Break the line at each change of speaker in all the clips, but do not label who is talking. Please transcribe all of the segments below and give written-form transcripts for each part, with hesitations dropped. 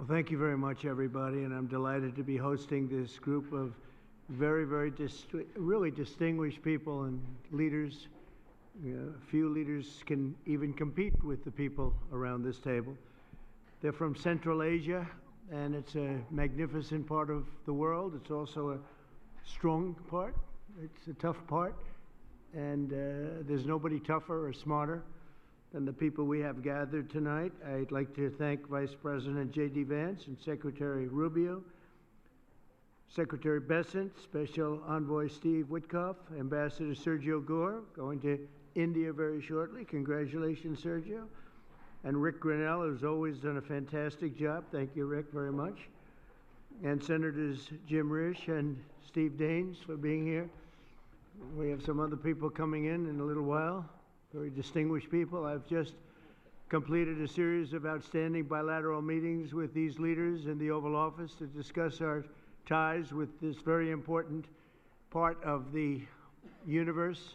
Well, thank you very much, everybody, and I'm delighted to be hosting this group of really distinguished people and leaders. Few leaders can even compete with the people around this table. They're from Central Asia, and it's a magnificent part of the world. It's also a strong part. It's a tough part, and there's nobody tougher or smarter than the people we have gathered tonight. I'd like to thank Vice President J.D. Vance and Secretary Rubio, Secretary Bessent, Special Envoy Steve Witkoff, Ambassador Sergio Gore, going to India very shortly. Congratulations, Sergio. And Rick Grinnell, who's always done a fantastic job. Thank you, Rick, very much. And Senators Jim Risch and Steve Daines for being here. We have some other people coming in a little while. Very distinguished people. I've just completed a series of outstanding bilateral meetings with these leaders in the Oval Office to discuss our ties with this very important part of the universe.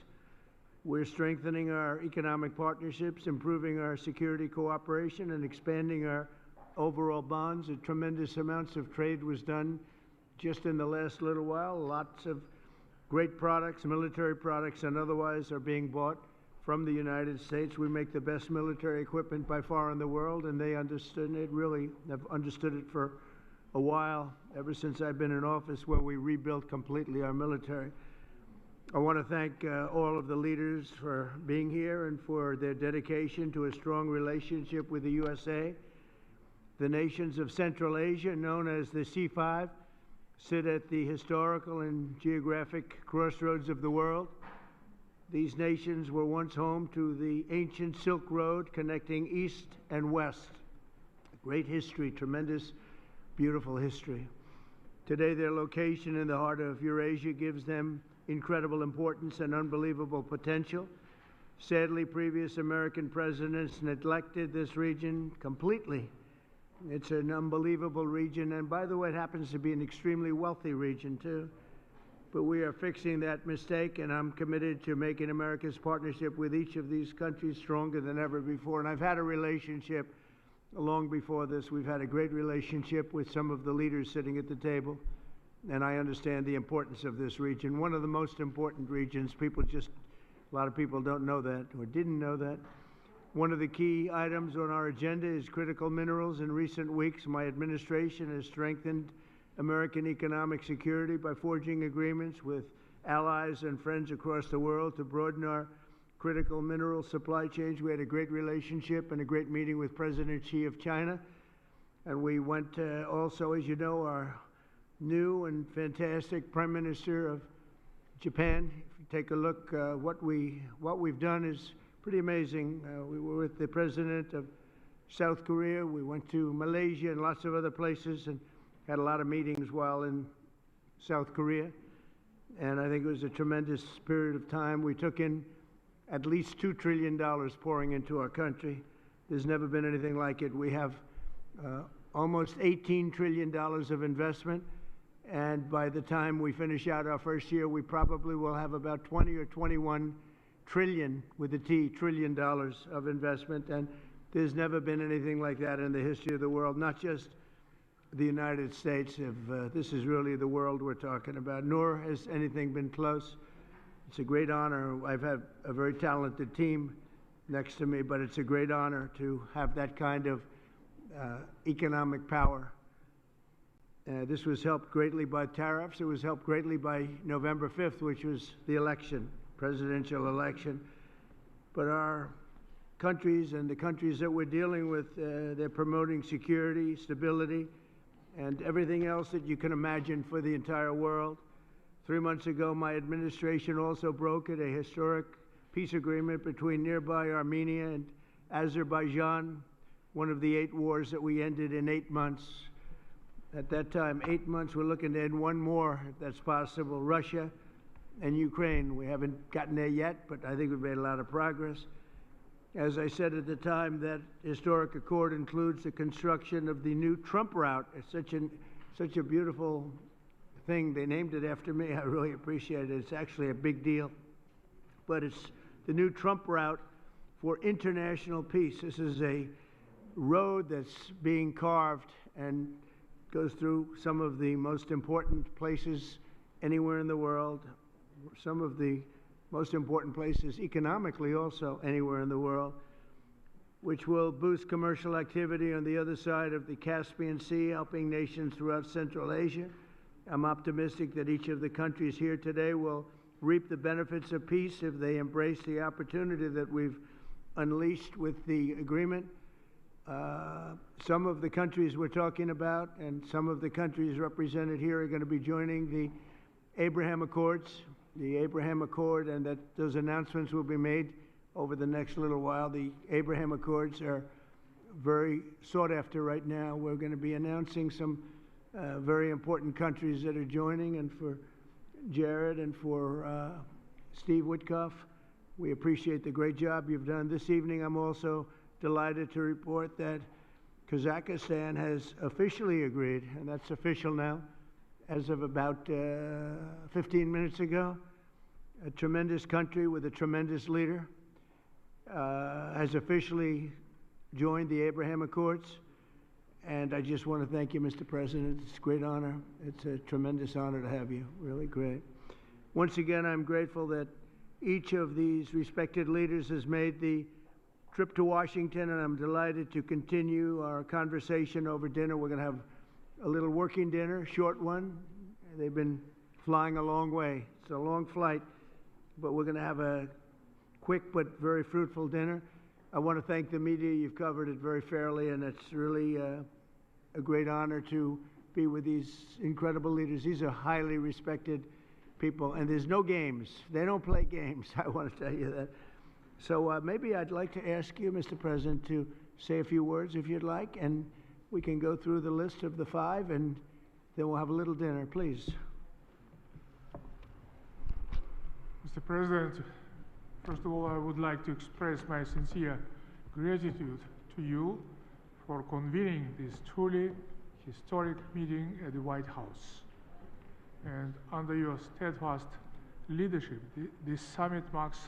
We're strengthening our economic partnerships, improving our security cooperation, and expanding our overall bonds. A tremendous amounts of trade was done just in the last little while. Lots of great products, military products and otherwise, are being bought from the United States. We make the best military equipment by far in the world, and they understood it, really have understood it for a while, ever since I've been in office, where we rebuilt completely our military. I want to thank all of the leaders for being here and for their dedication to a strong relationship with the USA. The nations of Central Asia, known as the C5, sit at the historical and geographic crossroads of the world. These nations were once home to the ancient Silk Road connecting east and west. Great history, tremendous, beautiful history. Today, their location in the heart of Eurasia gives them incredible importance and unbelievable potential. Sadly, previous American presidents neglected this region completely. It's an unbelievable region, and by the way, it happens to be an extremely wealthy region, too. But we are fixing that mistake, and I'm committed to making America's partnership with each of these countries stronger than ever before. And I've had a relationship long before this. We've had a great relationship with some of the leaders sitting at the table, and I understand the importance of this region. One of the most important regions. A lot of people don't know that or didn't know that. One of the key items on our agenda is critical minerals. In recent weeks, my administration has strengthened American economic security by forging agreements with allies and friends across the world to broaden our critical mineral supply chains. We had a great relationship and a great meeting with President Xi of China. And we went also, as you know, our new and fantastic Prime Minister of Japan. If you take a look, what we've done is pretty amazing. We were with the President of South Korea. We went to Malaysia and lots of other places and had a lot of meetings while in South Korea, and I think it was a tremendous period of time. We took in at least $2 trillion pouring into our country. There's never been anything like it. We have almost $18 trillion of investment, and by the time we finish out our first year, we probably will have about 20 or 21 trillion, with a T, trillion dollars of investment, and there's never been anything like that in the history of the world, not just the United States. This is really the world we're talking about, nor has anything been close. It's a great honor. I've had a very talented team next to me, but it's a great honor to have that kind of economic power. This was helped greatly by tariffs. It was helped greatly by November 5th, which was the election, presidential election. But our countries and the countries that we're dealing with, they're promoting security, stability, and everything else that you can imagine for the entire world. 3 months ago, my administration also brokered a historic peace agreement between nearby Armenia and Azerbaijan, one of the 8 wars that we ended in 8 months. At that time, 8 months, we're looking to end one more, if that's possible. Russia and Ukraine. We haven't gotten there yet, but I think we've made a lot of progress. As I said at the time, that historic accord includes the construction of the new Trump route. It's such a beautiful thing. They named it after me. I really appreciate it. It's actually a big deal. But it's the new Trump route for international peace. This is a road that's being carved and goes through some of the most important places anywhere in the world, some of the most important places economically also anywhere in the world, which will boost commercial activity on the other side of the Caspian Sea, helping nations throughout Central Asia. I'm optimistic that each of the countries here today will reap the benefits of peace if they embrace the opportunity that we've unleashed with the agreement. Some of the countries we're talking about and some of the countries represented here are going to be joining the Abraham Accords, and that those announcements will be made over the next little while. The Abraham Accords are very sought after right now. We're going to be announcing some very important countries that are joining, and for Jared and for Steve Witkoff, we appreciate the great job you've done this evening. I'm also delighted to report that Kazakhstan has officially agreed, and that's official now, as of about 15 minutes ago. A tremendous country with a tremendous leader has officially joined the Abraham Accords. And I just want to thank you, Mr. President. It's a great honor. It's a tremendous honor to have you. Really great. Once again, I'm grateful that each of these respected leaders has made the trip to Washington, and I'm delighted to continue our conversation over dinner. We're going to have a little working dinner, short one. They've been flying a long way. It's a long flight, but we're going to have a quick but very fruitful dinner. I want to thank the media. You've covered it very fairly, and it's really a great honor to be with these incredible leaders. These are highly respected people, and there's no games. They don't play games, I want to tell you that. So maybe I'd like to ask you, Mr. President, to say a few words if you'd like, and we can go through the list of the 5, and then we'll have a little dinner, please.
Mr. President, first of all, I would like to express my sincere gratitude to you for convening this truly historic meeting at the White House. And under your steadfast leadership, this summit marks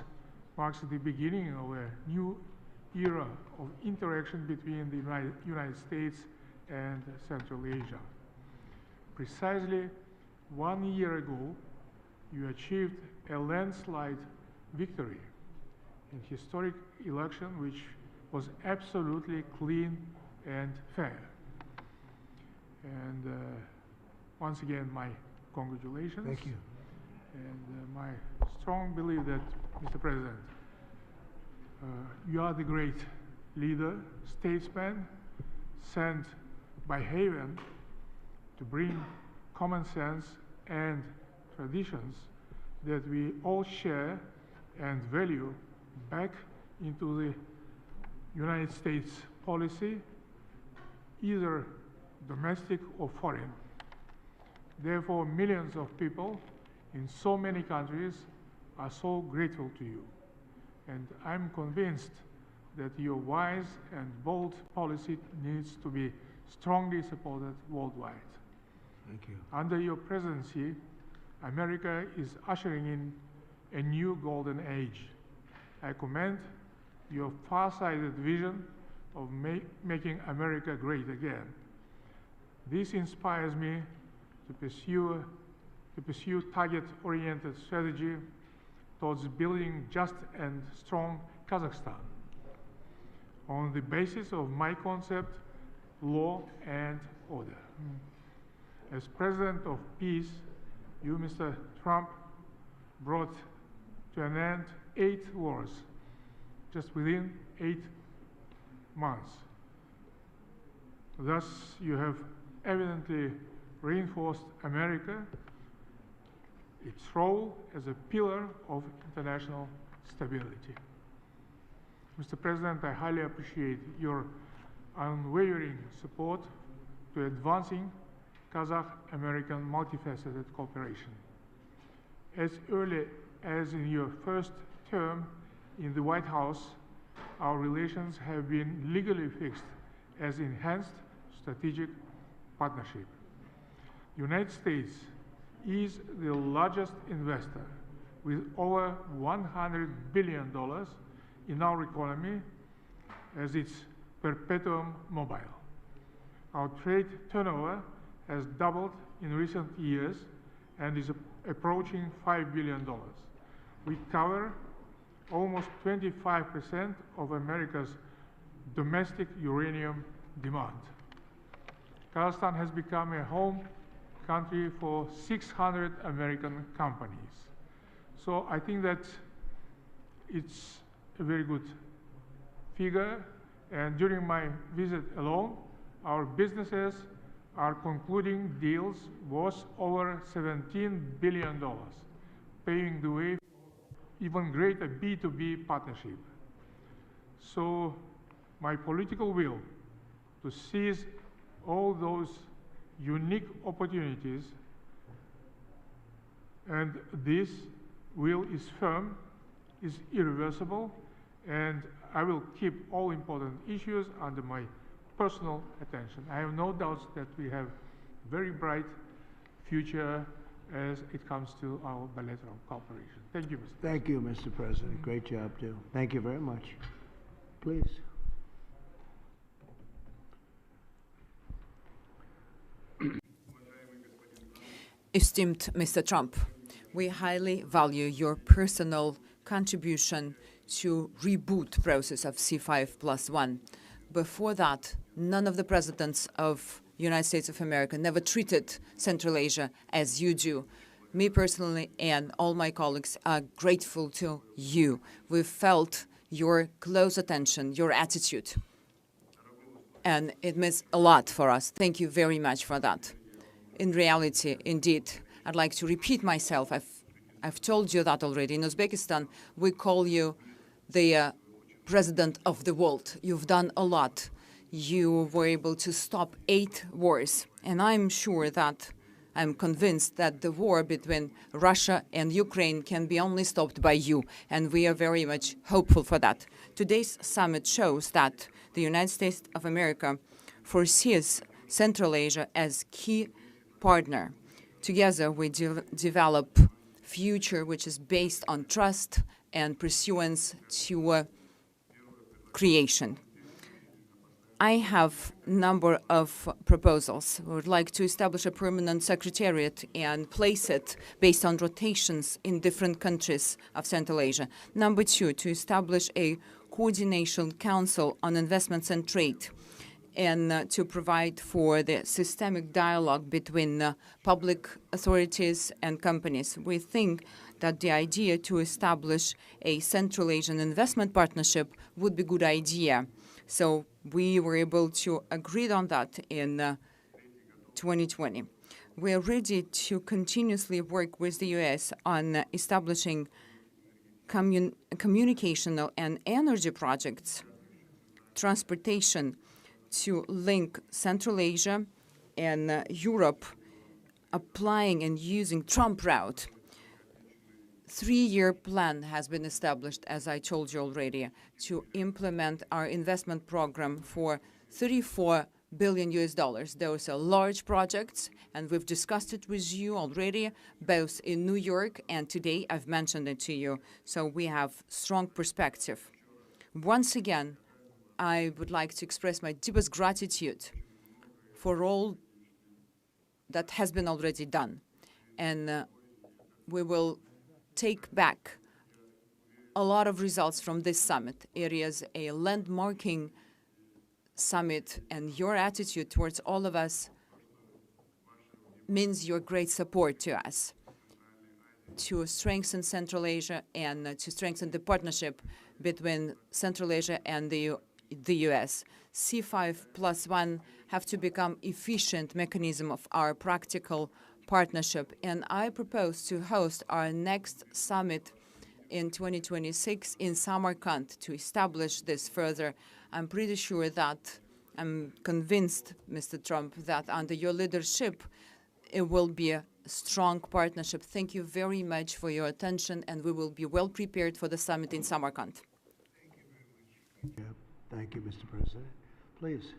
the beginning of a new era of interaction between the United States and Central Asia. Precisely 1 year ago, you achieved a landslide victory in historic election which was absolutely clean and fair. And once again, my congratulations.
Thank you.
And my strong belief that, Mr. President, you are the great leader, statesman, sent by heaven to bring common sense and traditions that we all share and value back into the United States policy, either domestic or foreign. Therefore, millions of people in so many countries are so grateful to you. And I'm convinced that your wise and bold policy needs to be strongly supported worldwide.
Thank you.
Under your presidency, America is ushering in a new golden age. I commend your far-sighted vision of making America great again. This inspires me to pursue target-oriented strategy towards building just and strong Kazakhstan on the basis of my concept, law and order. As President of Peace, you, Mr. Trump, brought to an end 8 wars just within 8 months. Thus, you have evidently reinforced America, its role as a pillar of international stability. Mr. President, I highly appreciate your unwavering support to advancing Kazakh-American multifaceted cooperation. As early as in your first term in the White House, our relations have been legally fixed as enhanced strategic partnership. The United States is the largest investor with over $100 billion in our economy as its perpetuum mobile. Our trade turnover has doubled in recent years and is approaching $5 billion. We cover almost 25% of America's domestic uranium demand. Kazakhstan has become a home country for 600 American companies. So I think that it's a very good figure, and during my visit alone, our businesses are concluding deals worth over $17 billion, paving the way for even greater B2B partnership. So my political will to seize all those unique opportunities, and this will is firm, is irreversible, and I will keep all important issues under my personal attention. I have no doubts that we have a very bright future as it comes to our bilateral cooperation. Thank you, Mr. President.
Thank you, Mr. President. Great job, too. Thank you very much. Please.
Esteemed Mr. Trump, we highly value your personal contribution to reboot process of C5+1. Before that, none of the presidents of United States of America never treated Central Asia as you do. Me personally and all my colleagues are grateful to you. We felt your close attention, your attitude, and it means a lot for us. Thank you very much for that. In reality, indeed, I'd like to repeat myself. I've told you that already. In Uzbekistan, we call you the president of the world. You've done a lot. You were able to stop 8 wars. And I'm convinced that the war between Russia and Ukraine can be only stopped by you. And we are very much hopeful for that. Today's summit shows that the United States of America foresees Central Asia as key partner. Together, we develop future which is based on trust and pursuance to creation. I have a number of proposals. We would like to establish a permanent secretariat and place it based on rotations in different countries of Central Asia. Number 2, to establish a coordination council on investments and trade, and to provide for the systemic dialogue between public authorities and companies. We think that the idea to establish a Central Asian investment partnership would be a good idea. So we were able to agree on that in 2020. We are ready to continuously work with the U.S. on establishing communicational and energy projects, transportation, to link Central Asia and Europe, applying and using Trump route. 3-year plan has been established, as I told you already, to implement our investment program for $34 billion. Those are large projects, and we've discussed it with you already, both in New York and today. I've mentioned it to you. So we have strong perspective. Once again, I would like to express my deepest gratitude for all that has been already done. And we will take back a lot of results from this summit. It is a landmarking summit, and your attitude towards all of us means your great support to us to strengthen Central Asia and to strengthen the partnership between Central Asia and the U.S. C5+1 have to become efficient mechanism of our practical partnership. And I propose to host our next summit in 2026 in Samarkand to establish this further. I'm pretty sure that, I'm convinced, Mr. Trump, that under your leadership, it will be a strong partnership. Thank you very much for your attention, and we will be well prepared for the summit in Samarkand.
Yeah. Thank you, Mr. President. Please.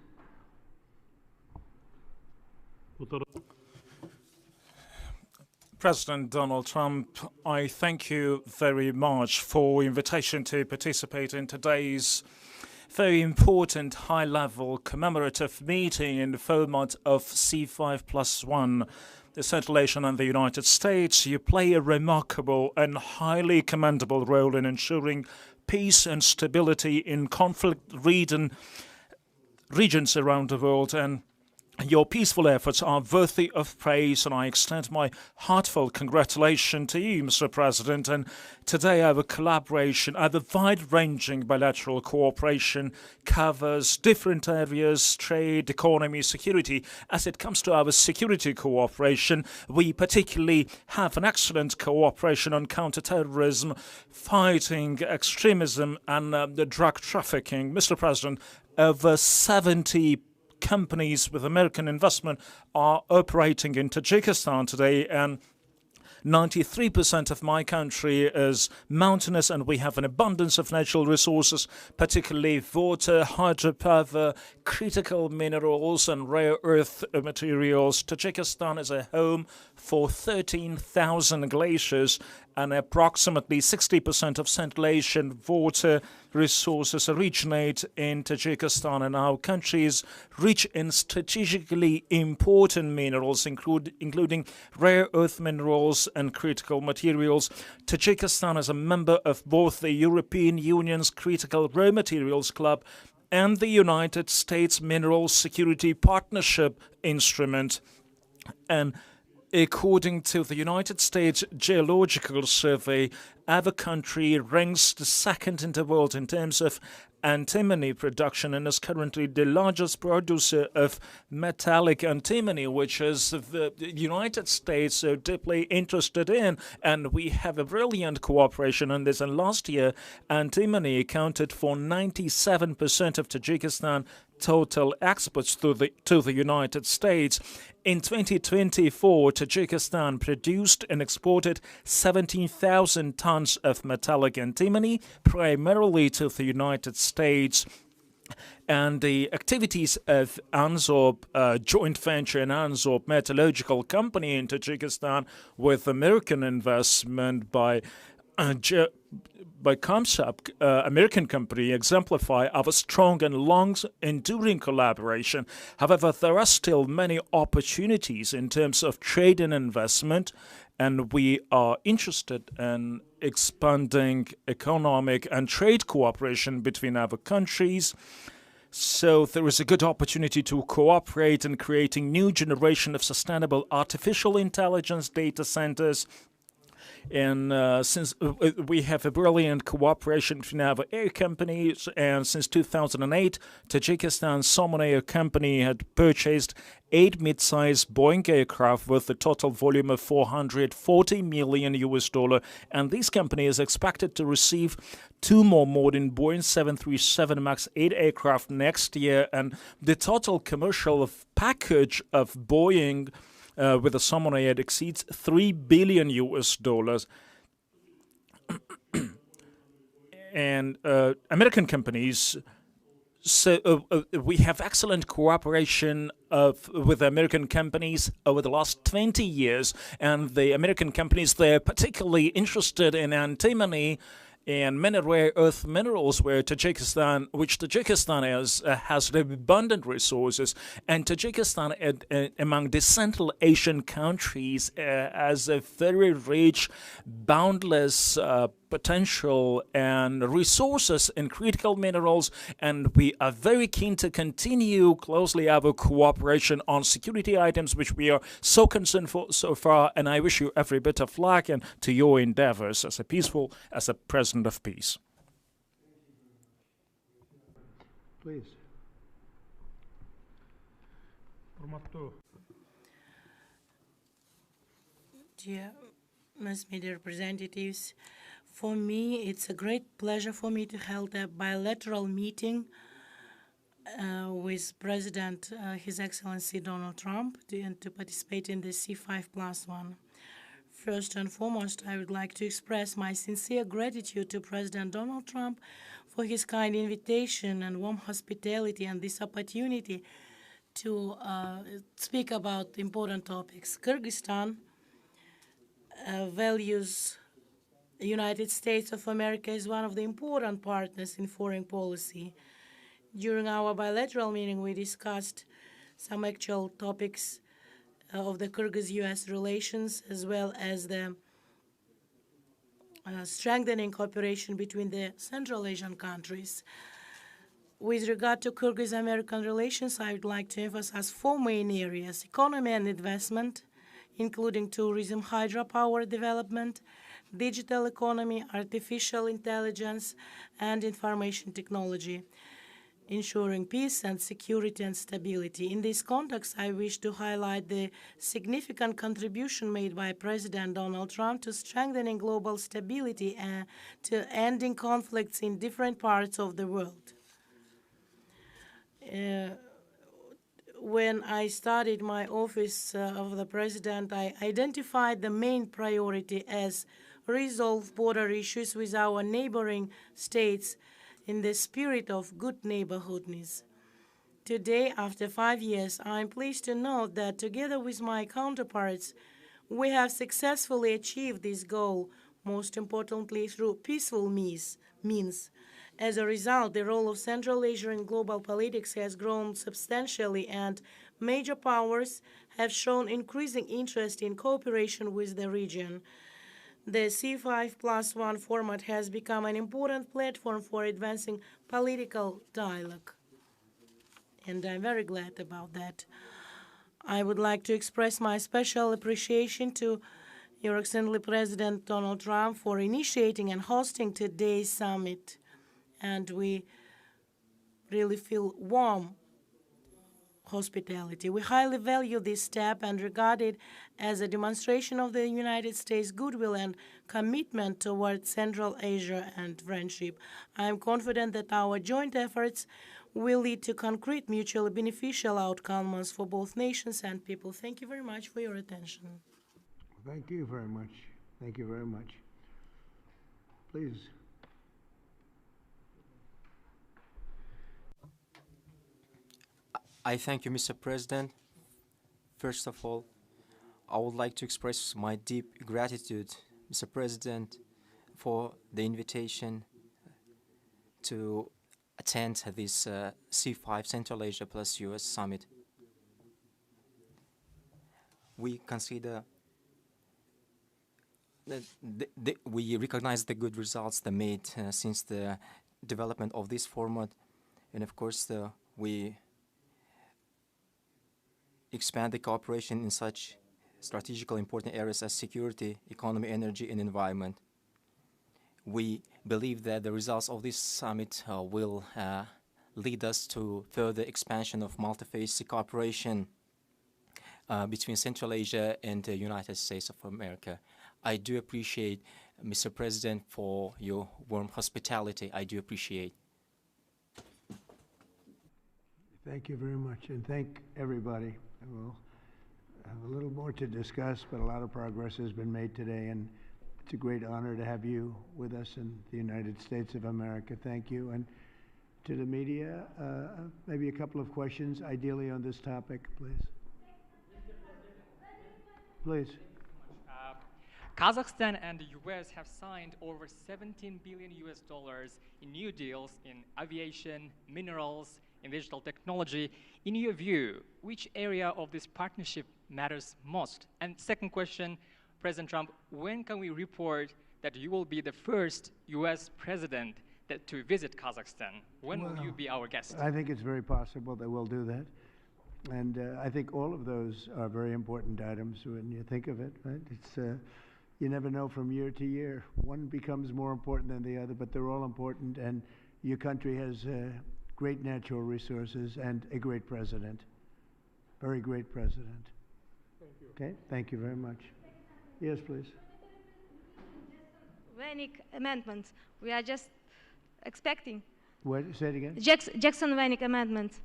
President Donald Trump, I thank you very much for invitation to participate in today's very important high-level commemorative meeting in the format of C5+1. The Central Asia and the United States, you play a remarkable and highly commendable role in ensuring peace and stability in conflict regions around the world, and your peaceful efforts are worthy of praise, and I extend my heartfelt congratulations to you, Mr. President. And today our collaboration, our wide-ranging bilateral cooperation covers different areas: trade, economy, security. As it comes to our security cooperation, we particularly have an excellent cooperation on counterterrorism, fighting extremism and the drug trafficking. Mr. President, over 70 companies with American investment are operating in Tajikistan today, and 93% of my country is mountainous, and we have an abundance of natural resources, particularly water, hydropower, critical minerals and rare earth materials. Tajikistan is a home for 13,000 glaciers, and approximately 60% of Central Asian water resources originate in Tajikistan, and our country is rich in strategically important minerals, including rare earth minerals and critical materials. Tajikistan is a member of both the European Union's Critical Raw Materials Club and the United States Mineral Security Partnership Instrument. And according to the United States Geological Survey, our country ranks the second in the world in terms of antimony production, and is currently the largest producer of metallic antimony, which is the United States so deeply interested in. And we have a brilliant cooperation on this. And last year, antimony accounted for 97% of Tajikistan total exports to the United States. In 2024, Tajikistan produced and exported 17,000 tons of metallic antimony, primarily to the United States. And the activities of ANZOB, joint venture and ANZOB metallurgical company in Tajikistan with American investment by Kamsap, American company, exemplify our strong and long-enduring collaboration. However, there are still many opportunities in terms of trade and investment, and we are interested in expanding economic and trade cooperation between our countries. So there is a good opportunity to cooperate in creating new generation of sustainable artificial intelligence data centers. And since we have a brilliant cooperation between our air companies, and since 2008, Tajikistan Soman Air Company had purchased 8 mid-sized Boeing aircraft with a total volume of $440 million, and this company is expected to receive 2 more modern Boeing 737 MAX 8 aircraft next year, and the total commercial package of Boeing with the Soman Air exceeds $3 billion. And American companies, so we have excellent cooperation with American companies over the last 20 years, and the American companies, they're particularly interested in antimony and many rare earth minerals, which Tajikistan has abundant resources, and Tajikistan, among the Central Asian countries, has a very rich, boundless potential and resources in critical minerals, and we are very keen to continue closely our cooperation on security items, which we are so concerned for so far. And I wish you every bit of luck and to your endeavors as a president of peace.
Please.
Dear mass media representatives, for me, it's a great pleasure for me to hold a bilateral meeting with President, His Excellency Donald Trump, and to participate in the C5+1. First and foremost, I would like to express my sincere gratitude to President Donald Trump for his kind invitation and warm hospitality and this opportunity to speak about important topics. Kyrgyzstan values the United States of America as one of the important partners in foreign policy. During our bilateral meeting, we discussed some actual topics of the Kyrgyz-US relations, as well as the strengthening cooperation between the Central Asian countries. With regard to Kyrgyz-American relations, I would like to emphasize four main areas: economy and investment, including tourism, hydropower development, digital economy, artificial intelligence, and information technology, ensuring peace and security and stability. In this context, I wish to highlight the significant contribution made by President Donald Trump to strengthening global stability and to ending conflicts in different parts of the world. When I started my office of the president, I identified the main priority as resolve border issues with our neighboring states in the spirit of good neighborhoodness. Today, after 5 years, I am pleased to note that together with my counterparts, we have successfully achieved this goal, most importantly through peaceful means. As a result, the role of Central Asia in global politics has grown substantially, and major powers have shown increasing interest in cooperation with the region. The C5+1 format has become an important platform for advancing political dialogue, and I'm very glad about that. I would like to express my special appreciation to Your Excellency President Donald Trump for initiating and hosting today's summit, and we really feel warm hospitality. We highly value this step and regard it as a demonstration of the United States' goodwill and commitment towards Central Asia and friendship. I am confident that our joint efforts will lead to concrete, mutually beneficial outcomes for both nations and people. Thank you very much for your attention.
Thank you very much. Thank you very much. Please.
I thank you, Mr. President. First of all, I would like to express my deep gratitude, Mr. President, for the invitation to attend this C5 Central Asia plus US Summit. We consider that we recognize the good results that made since the development of this format, and of course we expand the cooperation in such strategically important areas as security, economy, energy, and environment. We believe that the results of this summit will lead us to further expansion of multi-phase cooperation between Central Asia and the United States of America. I do appreciate, Mr. President, for your warm hospitality. I do appreciate.
Thank you very much, and thank everybody. We'll have a little more to discuss, but a lot of progress has been made today, and it's a great honor to have you with us in the United States of America. Thank you. And to the media, maybe a couple of questions, ideally on this topic, please. Please.
Kazakhstan and the US have signed over $17 billion in new deals in aviation, minerals, and digital technology. In your view, which area of this partnership matters most? And second question, President Trump, when can we report that you will be the first US president to visit Kazakhstan? When will you be our guest?
I think it's very possible that we'll do that. And I think all of those are very important items when you think of it, right? It's, you never know from year to year. One becomes more important than the other, but they're all important, and your country has great natural resources and a great president. Very great president.
Thank you.
Okay, thank you very much. Yes, please.
Vanik amendments. We are just expecting.
What? Say it again.
Jackson Vanik amendments.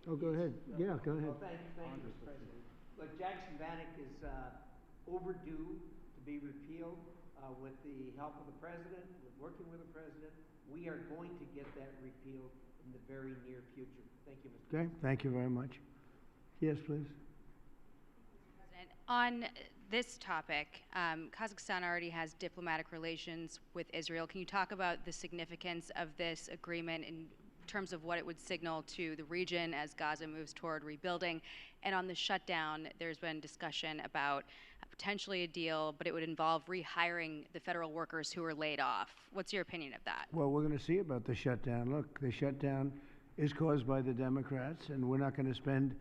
Oh, go ahead. Yeah, go ahead.
Well, thank you, Mr. President. Look, Jackson Vanik is overdue to be repealed with the help of the president, with working with the president. We are going to get that repealed in the very near future. Thank you, Mr.
Okay, thank you very much. Yes, please.
On this topic, Kazakhstan already has diplomatic relations with Israel. Can you talk about the significance of this agreement in terms of what it would signal to the region as Gaza moves toward rebuilding? And on the shutdown, there's been discussion about potentially a deal, but it would involve rehiring the federal workers who were laid off. What's your opinion of that?
Well, we're going to see about the shutdown. Look, the shutdown is caused by the Democrats, and we're not going to spend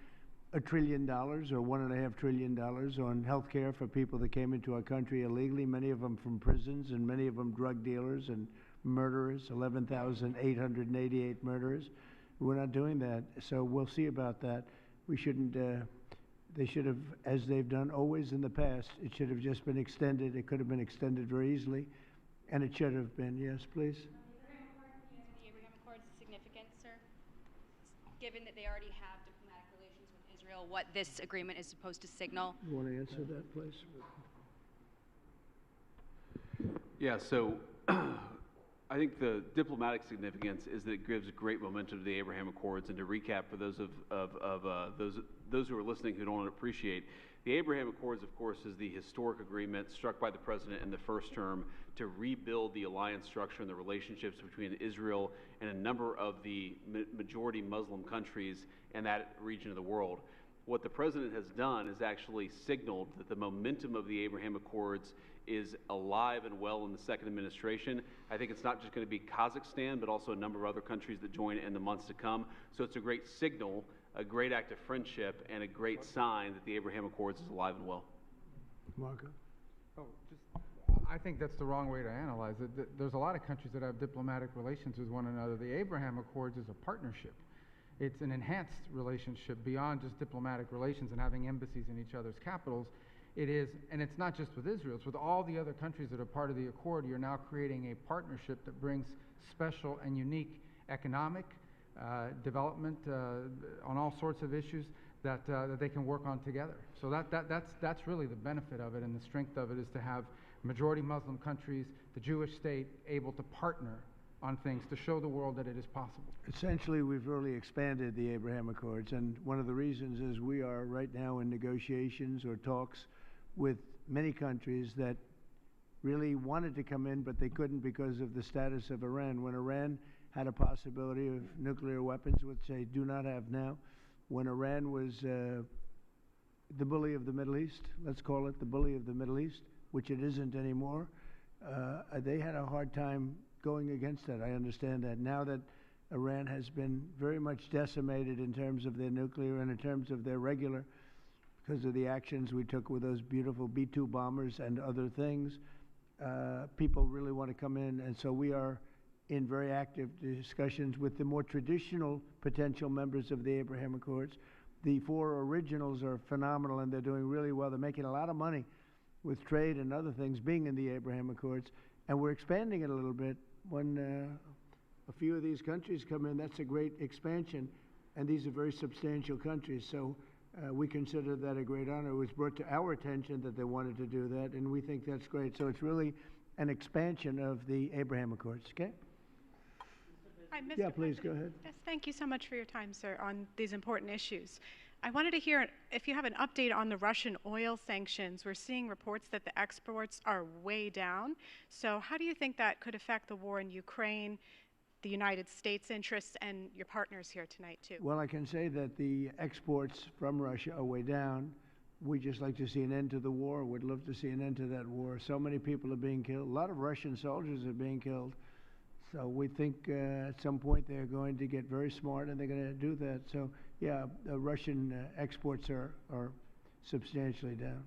$1 trillion or $1.5 trillion on health care for people that came into our country illegally, many of them from prisons and many of them drug dealers and murderers, 11,888 murderers. We're not doing that, so we'll see about that. We shouldn't, they should have, as they've done always in the past, it should have just been extended. It could have been extended very easily, and it should have been. Yes, please.
The Abraham Accords' significance, sir? Given that they already have diplomatic relations with Israel, what this agreement is supposed to signal?
You want to answer that, please?
Yeah, so I think the diplomatic significance is that it gives great momentum to the Abraham Accords. And to recap for those those who are listening who don't appreciate, the Abraham Accords, of course, is the historic agreement struck by the president in the first term to rebuild the alliance structure and the relationships between Israel and a number of the majority Muslim countries in that region of the world. What the president has done is actually signaled that the momentum of the Abraham Accords is alive and well in the second administration. I think it's not just going to be Kazakhstan, but also a number of other countries that join in the months to come. So it's a great signal, a great act of friendship, and a great sign that the Abraham Accords is alive and well.
Marco?
I think that's the wrong way to analyze it. There's a lot of countries that have diplomatic relations with one another. The Abraham Accords is a partnership. It's an enhanced relationship beyond just diplomatic relations and having embassies in each other's capitals. It is, and it's not just with Israel, it's with all the other countries that are part of the accord. You're now creating a partnership that brings special and unique economic development on all sorts of issues that they can work on together. So that's really the benefit of it, and the strength of it is to have majority Muslim countries, the Jewish state, able to partner on things to show the world that it is possible.
Essentially, we've really expanded the Abraham Accords, and one of the reasons is we are right now in negotiations or talks with many countries that really wanted to come in, but they couldn't because of the status of Iran. When Iran had a possibility of nuclear weapons, which they do not have now, when Iran was the bully of the Middle East, let's call it the bully of the Middle East, which it isn't anymore, they had a hard time going against that. I understand that. Now that Iran has been very much decimated in terms of their nuclear and in terms of their regular, because of the actions we took with those beautiful B-2 bombers and other things, people really want to come in. And so we are in very active discussions with the more traditional potential members of the Abraham Accords. The four originals are phenomenal, and they're doing really well. They're making a lot of money with trade and other things being in the Abraham Accords. And we're expanding it a little bit. When a few of these countries come in, that's a great expansion. And these are very substantial countries. So we consider that a great honor. It was brought to our attention that they wanted to do that, and we think that's great. So it's really an expansion of the Abraham Accords. Okay?
Hi, Mr.
Yeah, please,
President.
go ahead.
Yes, thank you so much for your time, sir, on these important issues. I wanted to hear if you have an update on the Russian oil sanctions. We're seeing reports that the exports are way down. So how do you think that could affect the war in Ukraine, the United States' interests, and your partners here tonight, too?
Well, I can say that the exports from Russia are way down. We just like to see an end to the war. We'd love to see an end to that war. So many people are being killed. A lot of Russian soldiers are being killed. So we think at some point they're going to get very smart and they're going to do that. So, yeah, Russian exports are substantially down.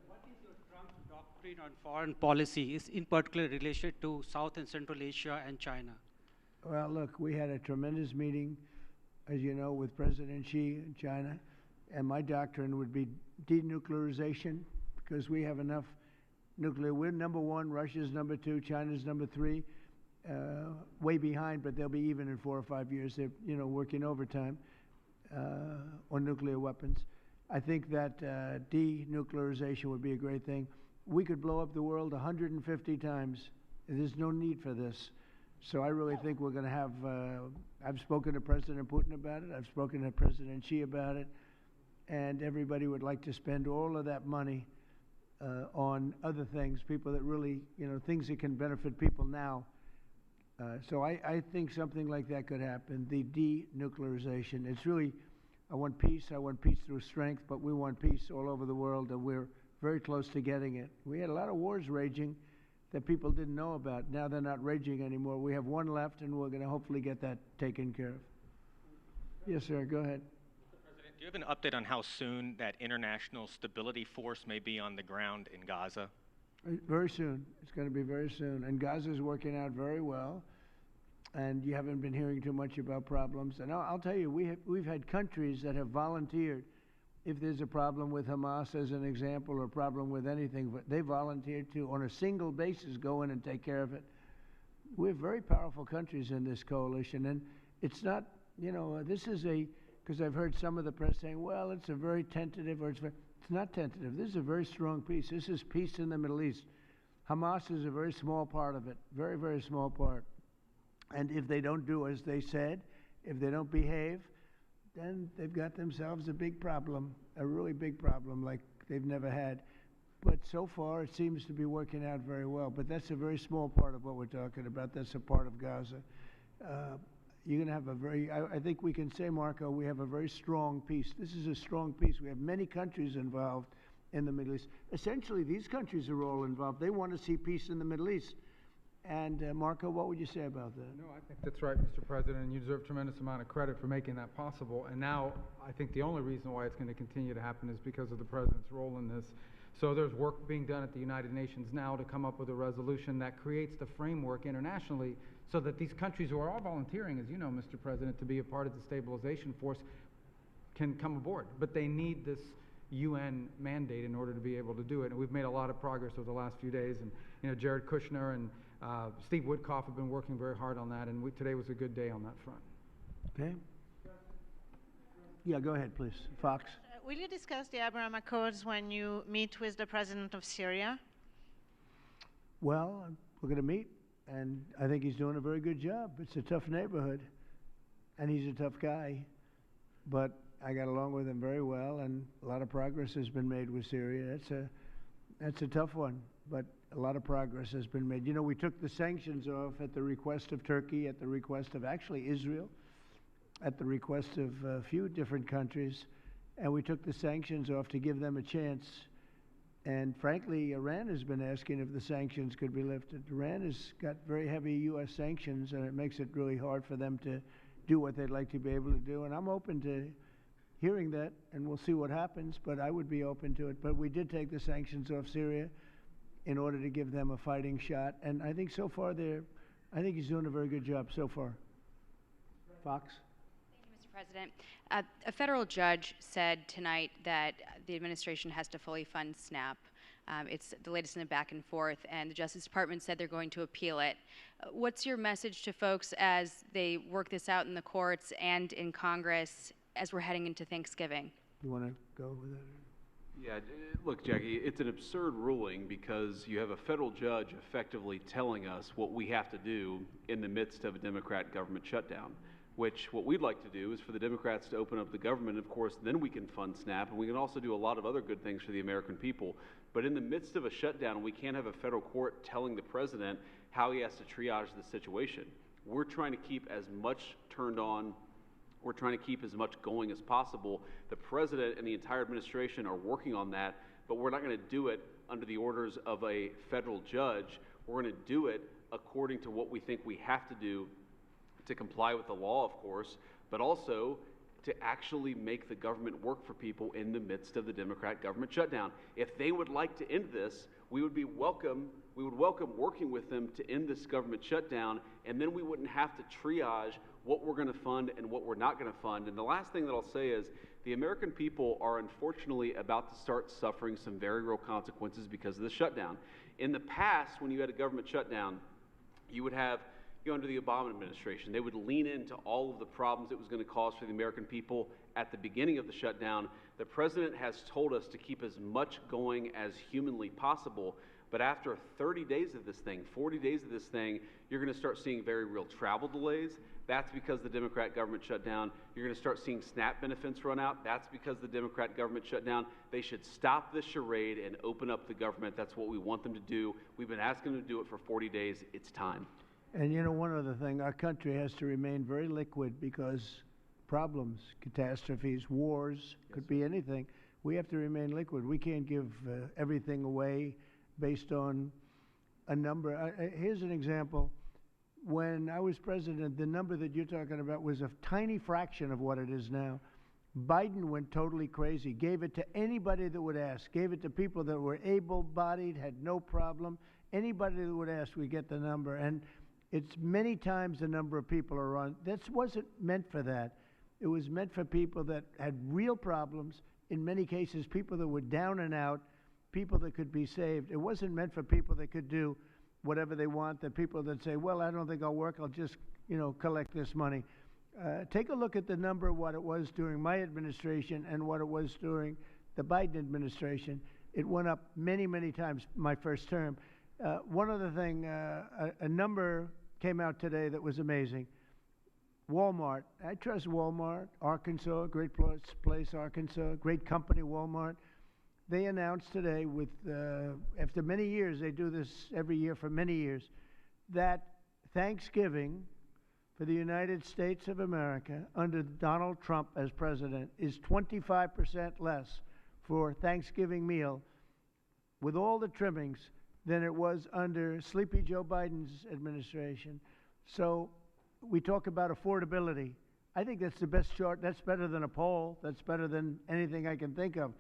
What is your Trump doctrine on foreign policy, is in particular related to South and Central Asia and China?
Well, look, we had a tremendous meeting, as you know, with President Xi in China. And my doctrine would be denuclearization, because we have enough nuclear. We're number one, Russia's number two, China's number three, way behind, but they'll be even in 4 or 5 years. They're, working overtime on nuclear weapons. I think that denuclearization would be a great thing. We could blow up the world 150 times. There's no need for this. So I really think we're going to have, I've spoken to President Putin about it. I've spoken to President Xi about it. and everybody would like to spend all of that money on other things, people that really, things that can benefit people now. So I think something like that could happen, the denuclearization. It's really, I want peace through strength, but we want peace all over the world, and we're very close to getting it. We had a lot of wars raging that people didn't know about. Now they're not raging anymore. We have one left, and we're going to hopefully get that taken care of. Yes, sir, go ahead.
Mr. President, do you have an update on how soon that international stability force may be on the ground in Gaza?
Very soon. It's going to be very soon. And Gaza's working out very well. And you haven't been hearing too much about problems. And I'll tell you, we've had countries that have volunteered. If there's a problem with Hamas, as an example, or a problem with anything, they volunteered to, on a single basis, go in and take care of it. We have very powerful countries in this coalition. And it's not, this is because I've heard some of the press saying, well, it's a very tentative, or it's not tentative. This is a very strong peace. This is peace in the Middle East. Hamas is a very small part of it, very, very small part. And if they don't do as they said, if they don't behave, then they've got themselves a big problem, a really big problem like they've never had. But so far, it seems to be working out very well. But that's a very small part of what we're talking about. That's a part of Gaza. You're going to have I think we can say, Marco, we have a very strong peace. This is a strong peace. We have many countries involved in the Middle East. Essentially, these countries are all involved. They want to see peace in the Middle East. And Marco, what would you say about that?
No, I think that's right, Mr. President, and you deserve a tremendous amount of credit for making that possible. And now I think the only reason why it's going to continue to happen is because of the President's role in this. So there's work being done at the United Nations now to come up with a resolution that creates the framework internationally so that these countries who are all volunteering, as you know, Mr. President, to be a part of the stabilization force can come aboard. But they need this UN mandate in order to be able to do it. And we've made a lot of progress over the last few days. And, Jared Kushner and Steve Woodcock have been working very hard on that. And today was a good day on that front.
Okay. Yeah, go ahead, please. Fox.
Will you discuss the Abraham Accords when you meet with the president of Syria?
Well, we're going to meet, and I think he's doing a very good job. It's a tough neighborhood, and he's a tough guy. But I got along with him very well, and a lot of progress has been made with Syria. That's a tough one, but a lot of progress has been made. We took the sanctions off at the request of Turkey, at the request of actually Israel, at the request of a few different countries. And we took the sanctions off to give them a chance. And frankly, Iran has been asking if the sanctions could be lifted. Iran has got very heavy U.S. sanctions, and it makes it really hard for them to do what they'd like to be able to do. And I'm open to hearing that, and we'll see what happens, but I would be open to it. But we did take the sanctions off Syria in order to give them a fighting shot. And I think so far I think he's doing a very good job so far. Fox?
President, a federal judge said tonight that the administration has to fully fund SNAP. It's the latest in the back and forth, and the Justice Department said they're going to appeal it. What's your message to folks as they work this out in the courts and in Congress as we're heading into Thanksgiving?
You want to go with it?
Yeah, look, Jackie, it's an absurd ruling because you have a federal judge effectively telling us what we have to do in the midst of a Democrat government shutdown. What we'd like to do is for the Democrats to open up the government. Of course, then we can fund SNAP, and we can also do a lot of other good things for the American people. But in the midst of a shutdown, we can't have a federal court telling the president how he has to triage the situation. We're trying to keep as much turned on. We're trying to keep as much going as possible. The president and the entire administration are working on that, but we're not going to do it under the orders of a federal judge. We're going to do it according to what we think we have to do to comply with the law, of course, but also to actually make the government work for people in the midst of the Democrat government shutdown. If they would like to end this, we would welcome working with them to end this government shutdown, and then we wouldn't have to triage what we're going to fund and what we're not going to fund. And the last thing that I'll say is the American people are unfortunately about to start suffering some very real consequences because of the shutdown. In the past, when you had a government shutdown, you would have under the Obama administration, they would lean into all of the problems it was going to cause for the American people at the beginning of the shutdown. The president has told us to keep as much going as humanly possible, But after 30 days of this thing, 40 days of this thing, you're going to start seeing very real travel delays. That's because the Democrat government shut down. You're going to start seeing SNAP benefits run out. That's because the Democrat government shut down. They should stop this charade and open up the government. That's what we want them to do. We've been asking them to do it for 40 days. It's time.
And you know, one other thing, our country has to remain very liquid because problems, catastrophes, wars, could be anything. We have to remain liquid. We can't give everything away based on a number. Here's an example. When I was president, the number that you're talking about was a tiny fraction of what it is now. Biden went totally crazy, gave it to anybody that would ask, gave it to people that were able-bodied, had no problem. Anybody that would ask, we get the number. And it's many times the number of people are on. That wasn't meant for that. It was meant for people that had real problems, in many cases people that were down and out, people that could be saved. It wasn't meant for people that could do whatever they want, the people that say, well, I don't think I'll work, I'll just, collect this money. Take a look at the number of what it was during my administration and what it was during the Biden administration. It went up many, many times my first term. One other thing, a number came out today that was amazing. Walmart. I trust Walmart, Arkansas, great place, Arkansas, great company, Walmart. They announced today, after many years, they do this every year for many years, that Thanksgiving for the United States of America under Donald Trump as president is 25% less for Thanksgiving meal with all the trimmings than it was under Sleepy Joe Biden's administration. So we talk about affordability. I think that's the best chart. That's better than a poll. That's better than anything I can think of.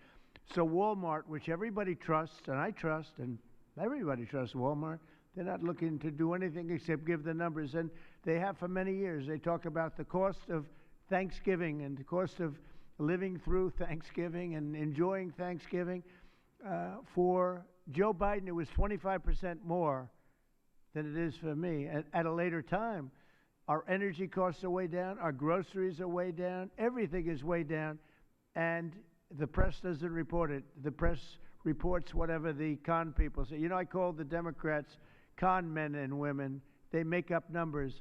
So Walmart, which everybody trusts, and I trust, and everybody trusts Walmart, they're not looking to do anything except give the numbers. And they have for many years. They talk about the cost of Thanksgiving and the cost of living through Thanksgiving and enjoying Thanksgiving. For Joe Biden, it was 25% more than it is for me. At a later time, our energy costs are way down, our groceries are way down, everything is way down, and the press doesn't report it. The press reports whatever the con people say. I call the Democrats con men and women. They make up numbers.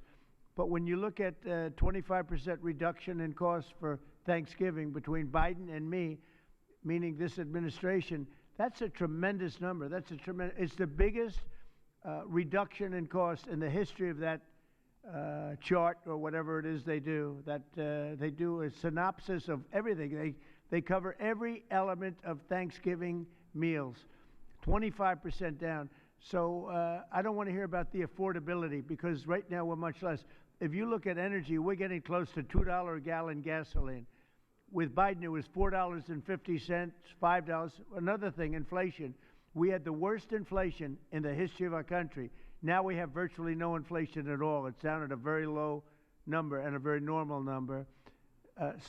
But when you look at 25% reduction in costs for Thanksgiving between Biden and me, meaning this administration, that's a tremendous number. It's the biggest reduction in cost in the history of that chart or whatever it is they do. They do a synopsis of everything. They cover every element of Thanksgiving meals, 25% down. So I don't want to hear about the affordability because right now we're much less. If you look at energy, we're getting close to $2 a gallon gasoline. With Biden, it was $4.50, $5. Another thing, inflation. We had the worst inflation in the history of our country. Now we have virtually no inflation at all. It's down at a very low number and a very normal number.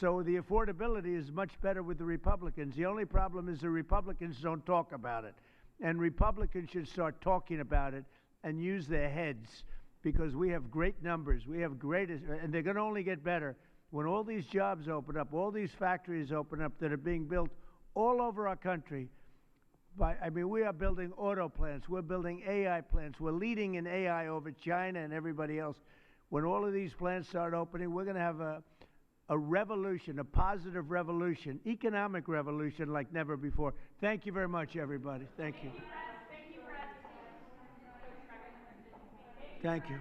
So the affordability is much better with the Republicans. The only problem is the Republicans don't talk about it. And Republicans should start talking about it and use their heads because we have great numbers. We have and they're going to only get better when all these jobs open up, all these factories open up that are being built all over our country. We are building auto plants. We're building AI plants. We're leading in AI over China and everybody else. When all of these plants start opening, we're going to have a revolution, a positive revolution, economic revolution like never before. Thank you very much, everybody. Thank you. Thank you.